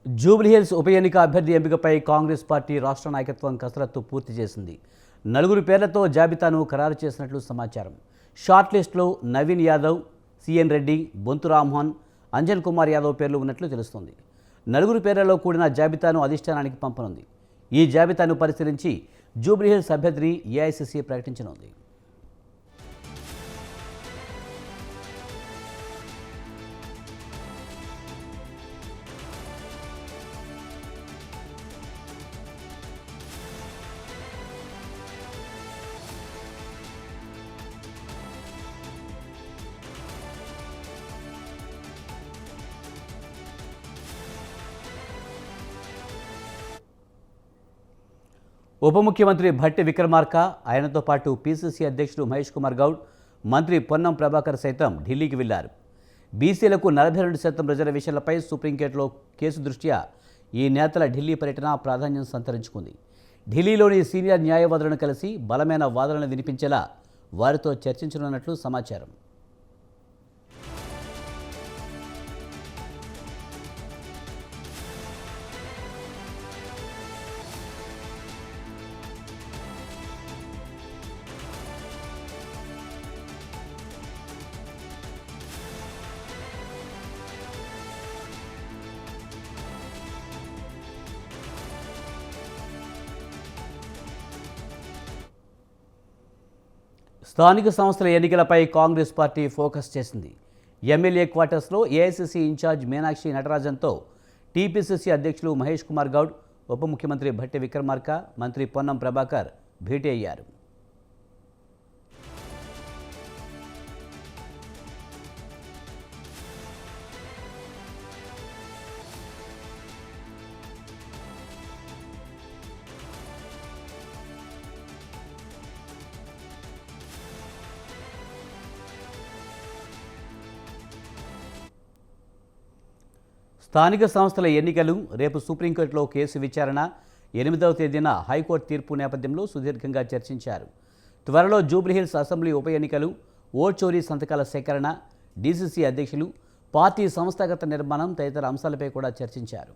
జూబ్లీహిల్స్ ఉప ఎన్నిక అభ్యర్థి ఎంపికపై కాంగ్రెస్ పార్టీ రాష్ట్ర నాయకత్వం కసరత్తు పూర్తి చేసింది. 4 పేర్లతో జాబితాను ఖరారు చేసినట్లు సమాచారం. షార్ట్ లిస్టులో నవీన్ యాదవ్, సిఎన్ రెడ్డి, బొంతు రామ్మోహన్, అంజన్ కుమార్ యాదవ్ పేర్లు ఉన్నట్లు తెలుస్తోంది. 4 పేర్లలో కూడిన జాబితాను అధిష్టానానికి పంపనుంది. ఈ జాబితాను పరిశీలించి జూబ్లీహిల్స్ అభ్యర్థిని ఏఐసీసీ ప్రకటించనుంది. ఉప ముఖ్యమంత్రి భట్టి విక్రమార్క, ఆయనతో పాటు పీసీసీ అధ్యక్షుడు మహేష్ కుమార్ గౌడ్, మంత్రి పొన్నం ప్రభాకర్ సైతం ఢిల్లీకి వెళ్లారు. బీసీలకు 42% రిజర్వేషన్లపై సుప్రీంకోర్టులో కేసు దృష్ట్యా ఈ నేతల ఢిల్లీ పర్యటన ప్రాధాన్యం సంతరించుకుంది. ఢిల్లీలోని సీనియర్ న్యాయవాదులను కలిసి బలమైన వాదనలు వినిపించేలా వారితో చర్చించనున్నట్లు సమాచారం. స్థానిక సంస్థల ఎన్నికలపై కాంగ్రెస్ పార్టీ ఫోకస్ చేసింది. ఎమ్మెల్యే క్వార్టర్స్లో ఏఐసీసీ ఇన్ఛార్జ్ మీనాక్షి నటరాజన్తో టీపీసీసీ అధ్యక్షులు మహేష్ కుమార్ గౌడ్, ఉప ముఖ్యమంత్రి భట్టి విక్రమార్క, మంత్రి పొన్నం ప్రభాకర్ భేటీ అయ్యారు. స్థానిక సంస్థల ఎన్నికలు, రేపు సుప్రీంకోర్టులో కేసు విచారణ, 8వ తేదీన హైకోర్టు తీర్పు నేపథ్యంలో సుదీర్ఘంగా చర్చించారు. త్వరలో జూబ్లీహిల్స్ అసెంబ్లీ ఉప ఎన్నికలు, ఓట్ చోరీ సంతకాల సేకరణ, డీసీసీ అధ్యక్షులు, పార్టీ సంస్థాగత నిర్మాణం తదితర అంశాలపై కూడా చర్చించారు.